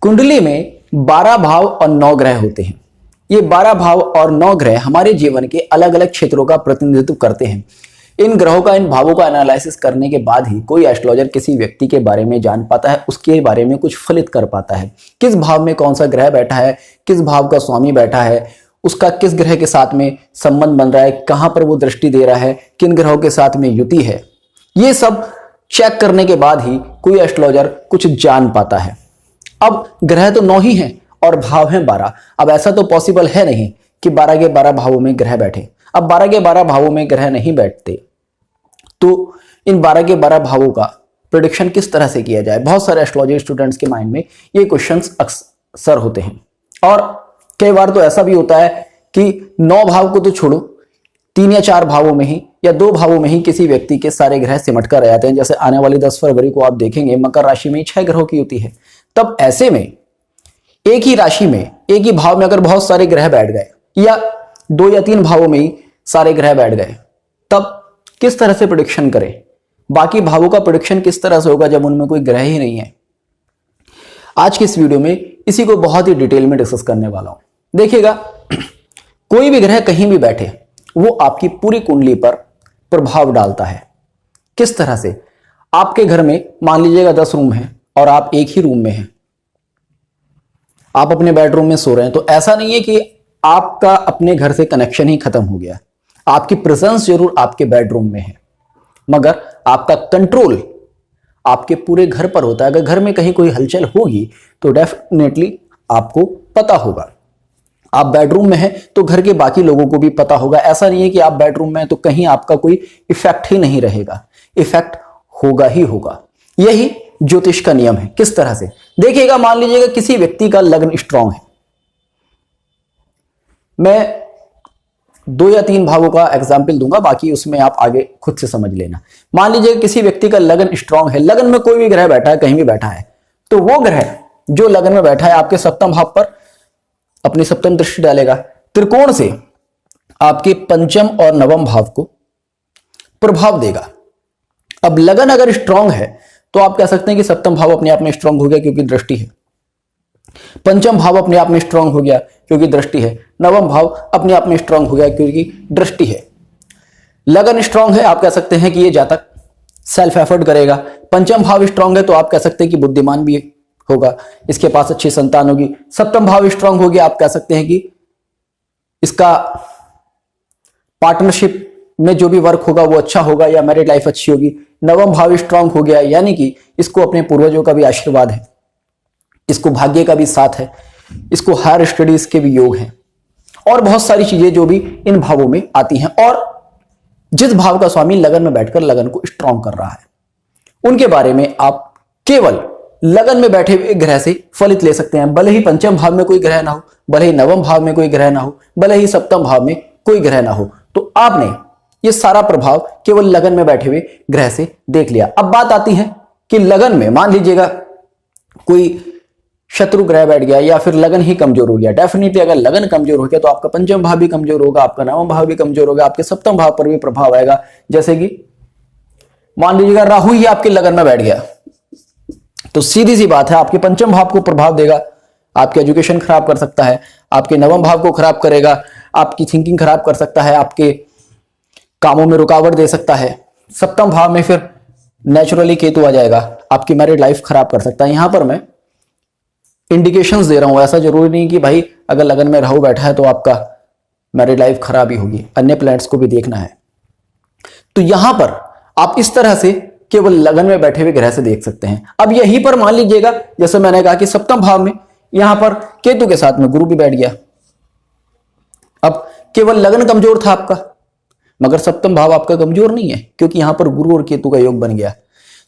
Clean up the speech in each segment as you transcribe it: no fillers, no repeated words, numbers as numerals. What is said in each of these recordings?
कुंडली में 12 भाव और 9 ग्रह होते हैं। ये 12 भाव और 9 ग्रह हमारे जीवन के अलग अलग क्षेत्रों का प्रतिनिधित्व करते हैं। इन ग्रहों का, इन भावों का एनालिसिस करने के बाद ही कोई एस्ट्रोलॉजर किसी व्यक्ति के बारे में जान पाता है, उसके बारे में कुछ फलित कर पाता है। किस भाव में कौन सा ग्रह बैठा है, किस भाव का स्वामी बैठा है, उसका किस ग्रह के साथ में संबंध बन रहा है, कहां पर वो दृष्टि दे रहा है, किन ग्रहों के साथ में युति है, ये सब चेक करने के बाद ही कोई एस्ट्रोलॉजर कुछ जान पाता है। अब ग्रह तो 9 ही हैं और भाव हैं 12। अब ऐसा तो पॉसिबल है नहीं कि 12 के 12 भावों में ग्रह बैठे। अब 12 के 12 भावों में ग्रह नहीं बैठते तो इन 12 के 12 भावों का प्रेडिक्शन किस तरह से किया जाए। बहुत सारे एस्ट्रोलॉजी स्टूडेंट्स के माइंड में ये क्वेश्चंस अक्सर होते हैं और कई बार तो ऐसा भी होता है कि 9 भाव को तो छोड़ो, 3 या 4 भावों में ही या 2 भावों में ही किसी व्यक्ति के सारे ग्रह सिमट कर रह जाते हैं। जैसे आने वाली 10 फरवरी को आप देखेंगे मकर राशि में 6 ग्रहों की युति है। तब ऐसे में एक ही राशि में, एक ही भाव में अगर बहुत सारे ग्रह बैठ गए या 2 या 3 भावों में ही सारे ग्रह बैठ गए, तब किस तरह से प्रेडिक्शन करें। बाकी भावों का प्रेडिक्शन किस तरह से होगा जब उनमें कोई ग्रह ही नहीं है। आज की इस वीडियो में इसी को बहुत ही डिटेल में डिस्कस करने वाला हूं। देखिएगा, कोई भी ग्रह कहीं भी बैठे वो आपकी पूरी कुंडली पर प्रभाव डालता है। किस तरह से? आपके घर में मान लीजिएगा 10 रूम है और आप एक ही रूम में हैं, आप अपने बेडरूम में सो रहे हैं, तो ऐसा नहीं है कि आपका अपने घर से कनेक्शन ही खत्म हो गया। आपकी प्रेजेंस जरूर आपके बेडरूम में है, मगर आपका कंट्रोल आपके पूरे घर पर होता है। अगर घर में कहीं कोई हलचल होगी तो डेफिनेटली आपको पता होगा। आप बेडरूम में हैं तो घर के बाकी लोगों को भी पता होगा। ऐसा नहीं है कि आप बेडरूम में हैं तो कहीं आपका कोई इफेक्ट ही नहीं रहेगा, इफेक्ट होगा ही होगा। यही ज्योतिष का नियम है। किस तरह से? देखिएगा, मान लीजिएगा किसी व्यक्ति का लग्न स्ट्रांग है। मैं 2 या 3 भावों का एग्जाम्पल दूंगा, बाकी उसमें आप आगे खुद से समझ लेना। मान लीजिए किसी व्यक्ति का लगन स्ट्रांग है, लगन में कोई भी ग्रह बैठा है, कहीं भी बैठा है, तो वो ग्रह जो लगन में बैठा है आपके सप्तम भाव पर अपनी सप्तम दृष्टि डालेगा। त्रिकोण से आपके पंचम और नवम भाव को प्रभाव देगा। अब लगन अगर स्ट्रांग है तो आप कह सकते हैं कि सप्तम भाव अपने आप में स्ट्रांग हो गया क्योंकि दृष्टि है, पंचम भाव अपने आप में स्ट्रांग हो गया क्योंकि दृष्टि है, नवम भाव अपने आप में स्ट्रांग हो गया क्योंकि दृष्टि है। लगन स्ट्रांग है, आप कह सकते हैं कि ये जातक सेल्फ एफर्ट करेगा। पंचम भाव स्ट्रांग है तो आप कह सकते हैं कि बुद्धिमान भी होगा, इसके पास अच्छी संतान होगी। सप्तम भाव स्ट्रांग हो गया, आप कह सकते हैं कि इसका पार्टनरशिप में जो भी वर्क होगा वो अच्छा होगा या मैरिड लाइफ अच्छी होगी। नवम भाव स्ट्रांग हो गया, यानी कि इसको अपने पूर्वजों का भी आशीर्वाद है, इसको भाग्य का भी साथ है, इसको हायर स्टडीज के भी योग हैं और बहुत सारी चीजें जो भी इन भावों में आती हैं। और जिस भाव का स्वामी लगन में बैठकर लगन को स्ट्रांग कर रहा है, उनके बारे में आप केवल लगन में बैठे हुए ग्रह से फलित ले सकते हैं। भले ही पंचम भाव में कोई ग्रह ना हो, भले ही नवम भाव में कोई ग्रह ना हो, भले ही सप्तम भाव में कोई ग्रह ना हो, तो आपने ये सारा प्रभाव केवल लगन में बैठे हुए ग्रह से देख लिया। अब बात आती है कि लगन में मान लीजिएगा कोई शत्रु ग्रह बैठ गया या फिर लगन ही कमजोर हो गया। डेफिनेटली अगर लगन कमजोर हो गया तो आपका पंचम भाव भी कमजोर होगा, आपका नवम भाव भी कमजोर होगा, आपके सप्तम भाव पर भी प्रभाव आएगा। जैसे कि मान लीजिएगा राहु ही आपके लगन में बैठ गया तो सीधी सी बात है आपके पंचम भाव को प्रभाव देगा, आपके एजुकेशन खराब कर सकता है, आपके नवम भाव को खराब करेगा, आपकी थिंकिंग खराब कर सकता है, आपके कामों में रुकावट दे सकता है। सप्तम भाव में फिर नेचुरली केतु आ जाएगा, आपकी मैरिड लाइफ खराब कर सकता है। यहां पर मैं इंडिकेशंस दे रहा हूं, ऐसा जरूरी नहीं कि भाई अगर लगन में राहु बैठा है तो आपका मैरिड लाइफ खराब ही होगी, अन्य प्लैनेट्स को भी देखना है। तो यहां पर आप इस तरह से केवल लगन में बैठे हुए ग्रह से देख सकते हैं। अब यहीं पर मान लीजिएगा, जैसे मैंने कहा कि सप्तम भाव में यहां पर केतु के साथ में गुरु भी बैठ गया। अब केवल लगन कमजोर था आपका, मगर सप्तम भाव आपका कमजोर नहीं है क्योंकि यहां पर गुरु और केतु का योग बन गया।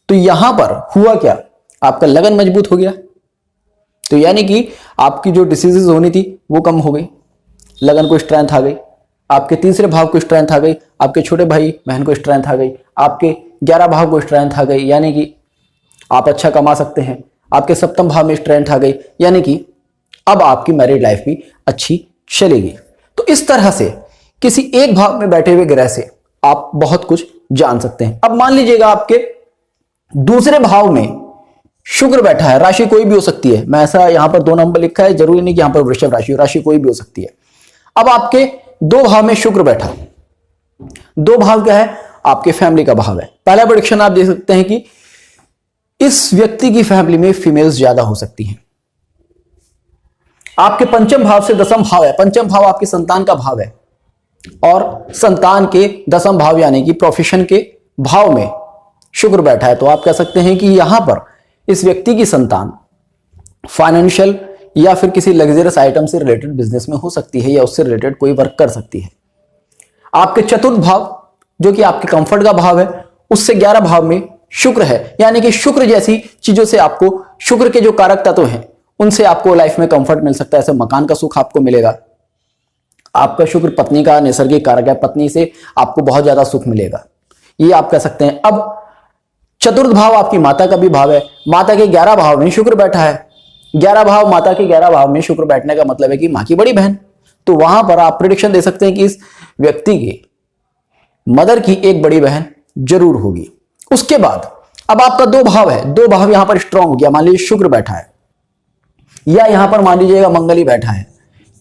तो यहां पर हुआ क्या, आपका लगन मजबूत हो गया, तो यानी कि आपकी जो डिसीजेज होनी थी वो कम हो गई, लगन को स्ट्रेंथ आ गई, आपके तीसरे भाव को स्ट्रेंथ आ गई, आपके छोटे भाई बहन को स्ट्रेंथ आ गई, आपके 11 भाव को स्ट्रेंथ आ गई, यानी कि आप अच्छा कमा सकते हैं। आपके सप्तम भाव में स्ट्रेंथ आ गई, यानी कि अब आपकी मैरिड लाइफ भी अच्छी चलेगी। तो इस तरह से किसी एक भाव में बैठे हुए ग्रह से आप बहुत कुछ जान सकते हैं। अब मान लीजिएगा आपके दूसरे भाव में शुक्र बैठा है, राशि कोई भी हो सकती है, मैं ऐसा यहां पर 2 नंबर लिखा है, जरूरी नहीं कि यहां पर वृषभ राशि, राशि कोई भी हो सकती है। अब आपके 2 भाव में शुक्र बैठा, 2 भाव क्या है, आपके फैमिली का भाव है। पहला प्रेडिक्शन आप देख सकते हैं कि इस व्यक्ति की फैमिली में फीमेल्स ज्यादा हो सकती हैं। आपके पंचम भाव से दसम भाव है, पंचम भाव आपके संतान का भाव है, और संतान के दसम भाव यानी कि प्रोफेशन के भाव में शुक्र बैठा है। तो आप कह सकते हैं कि यहां पर इस व्यक्ति की संतान फाइनेंशियल या फिर किसी लग्जरियस आइटम से रिलेटेड बिजनेस में हो सकती है, या उससे रिलेटेड कोई वर्क कर सकती है। आपके चतुर्थ भाव जो कि आपके कंफर्ट का भाव है, उससे 11 भाव में शुक्र है, यानी कि शुक्र जैसी चीजों से आपको, शुक्र के जो कारक तत्व हैं उनसे आपको लाइफ में कंफर्ट मिल सकता है। ऐसे मकान का सुख आपको मिलेगा। आपका शुक्र पत्नी का नैसर्गिक कारक है, पत्नी से आपको बहुत ज्यादा सुख मिलेगा, ये आप कह सकते हैं। अब चतुर्थ भाव आपकी माता का भी भाव है, माता के 11 भाव में शुक्र बैठा है। 11 भाव, माता के 11 भाव में शुक्र बैठने का मतलब है कि मां की बड़ी बहन। तो वहां पर आप प्रेडिक्शन दे सकते हैं कि इस व्यक्ति की मदर की एक बड़ी बहन जरूर होगी। उसके बाद अब आपका 2 भाव है, 2 भाव यहां पर स्ट्रांग हो गया। मान लीजिए शुक्र बैठा है, या यहां पर मान लीजिएगा मंगल ही बैठा है,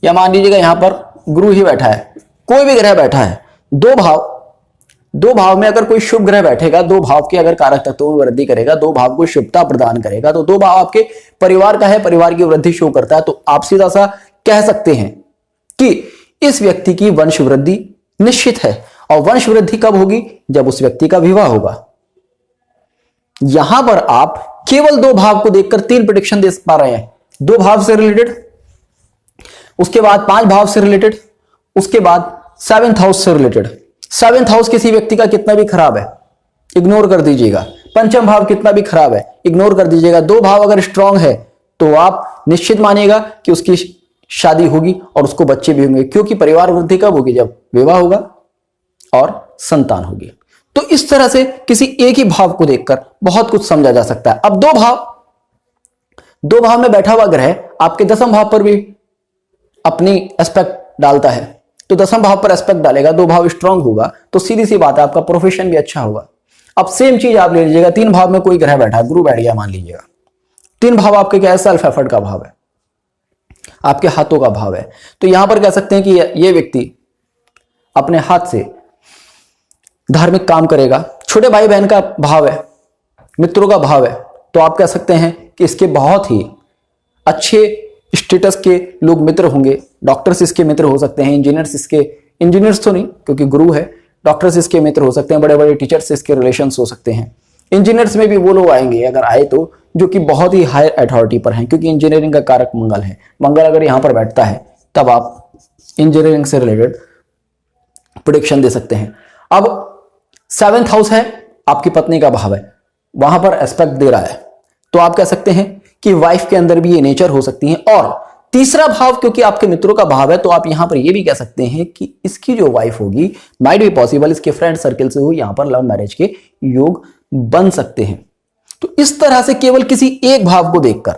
या मान लीजिएगा यहां पर गुरु ही बैठा है, कोई भी ग्रह बैठा है। 2 भाव में अगर कोई शुभ ग्रह बैठेगा, 2 भाव के अगर कारक तत्वों में वृद्धि करेगा, 2 भाव को शुभता प्रदान करेगा, तो 2 भाव आपके परिवार का है, परिवार की वृद्धि शो करता है। तो आप सीधा सा कह सकते हैं कि इस व्यक्ति की वंश वृद्धि निश्चित है। और वंश वृद्धि कब होगी? जब उस व्यक्ति का विवाह होगा। यहां पर आप केवल 2 भाव को देखकर 3 प्रेडिक्शन दे पा रहे हैं। 2 भाव से रिलेटेड, उसके बाद 5 भाव से रिलेटेड, उसके बाद 7th हाउस से रिलेटेड। 7th हाउस किसी व्यक्ति का कितना भी खराब है, इग्नोर कर दीजिएगा। पंचम भाव कितना भी खराब है, इग्नोर कर दीजिएगा। 2 भाव अगर स्ट्रांग है तो आप निश्चित मानिएगा कि उसकी शादी होगी और उसको बच्चे भी होंगे, क्योंकि परिवार वृद्धि कब होगी? जब विवाह होगा और संतान होगी। तो इस तरह से किसी एक ही भाव को देखकर बहुत कुछ समझा जा सकता है। अब 2 भाव में बैठा हुआ ग्रह आपके 10वें भाव पर भी अपनी एस्पेक्ट डालता है। तो 10वें भाव पर एस्पेक्ट डालेगा, 2 भाव स्ट्रांग होगा, तो सीधी सी बात है आपका प्रोफेशन भी अच्छा होगा। अब सेम चीज आप ले लीजिएगा, 3 भाव में कोई ग्रह बैठा है, गुरु बैठ गया मान लीजिएगा। 3 भाव आपके क्या है? सेल्फ एफर्ट का भाव है, आपके हाथों का भाव है। तो यहां पर कह सकते हैं कि ये व्यक्ति अपने हाथ से धार्मिक काम करेगा। छोटे भाई बहन का भाव है, मित्रों का भाव है। तो आप कह सकते हैं कि इसके बहुत ही अच्छे स्टेटस के लोग मित्र होंगे। डॉक्टर्स इसके मित्र हो सकते हैं, इंजीनियर्स तो नहीं क्योंकि गुरु है, डॉक्टर्स इसके मित्र हो सकते हैं, बड़े बड़े टीचर्स इसके रिलेशंस हो सकते हैं। इंजीनियर्स में भी वो लोग आएंगे, अगर आए तो, जो कि बहुत ही हायर अथॉरिटी पर हैं, क्योंकि इंजीनियरिंग का कारक मंगल है। मंगल अगर यहां पर बैठता है तब आप इंजीनियरिंग से रिलेटेड प्रेडिक्शन दे सकते हैं। अब 7th हाउस है, आपकी पत्नी का भाव है, वहां पर एस्पेक्ट दे रहा है। तो आप कह सकते हैं कि वाइफ के अंदर भी ये नेचर हो सकती है। और तीसरा भाव क्योंकि आपके मित्रों का भाव है, तो आप यहां पर ये भी कह सकते हैं कि इसकी जो वाइफ होगी, माइट बी पॉसिबल इसके फ्रेंड सर्कल से हो, यहां पर लव मैरिज के योग बन सकते हैं। तो इस तरह से केवल किसी एक भाव को देखकर,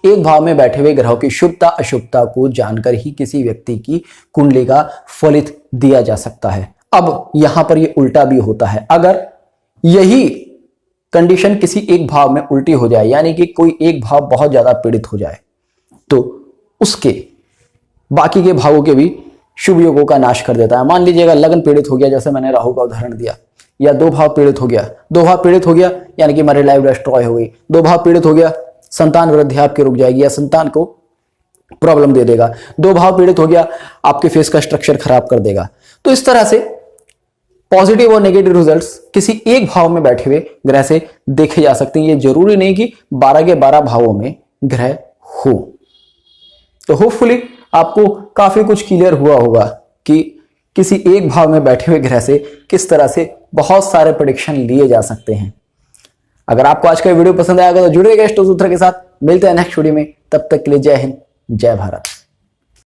एक भाव में बैठे हुए ग्रहों की शुभता अशुभता को जानकर ही किसी व्यक्ति की कुंडली का फलित दिया जा सकता है। अब यहां पर ये उल्टा भी होता है। अगर यही कंडीशन किसी एक भाव में उल्टी हो जाए, यानी कि कोई एक भाव बहुत ज्यादा पीड़ित हो जाए, तो उसके बाकी के भावों के भी शुभ योगों का नाश कर देता है। मान लीजिएगा लग्न पीड़ित हो गया, जैसे मैंने राहु का उदाहरण दिया, या 2 भाव पीड़ित हो गया, 2 भाव पीड़ित हो गया यानी कि मैरिड लाइफ डिस्ट्रॉय हो गई। 2 भाव पीड़ित हो गया, संतान वृद्धि आपकी रुक जाएगी या संतान को प्रॉब्लम दे देगा। 2 भाव पीड़ित हो गया, आपके फेस का स्ट्रक्चर खराब कर देगा। तो इस तरह से पॉजिटिव और नेगेटिव रिजल्ट्स किसी एक भाव में बैठे हुए ग्रह से देखे जा सकते हैं। ये जरूरी नहीं कि 12 के 12 भावों में ग्रह हो। तो होपफुली आपको काफी कुछ क्लियर हुआ होगा कि किसी एक भाव में बैठे हुए ग्रह से किस तरह से बहुत सारे प्रेडिक्शन लिए जा सकते हैं। अगर आपको आज का वीडियो पसंद आएगा तो जुड़े रहिएगा स्टोसूत्र के साथ। मिलते हैं नेक्स्ट वीडियो में, तब तक के लिए जय हिंद, जय भारत।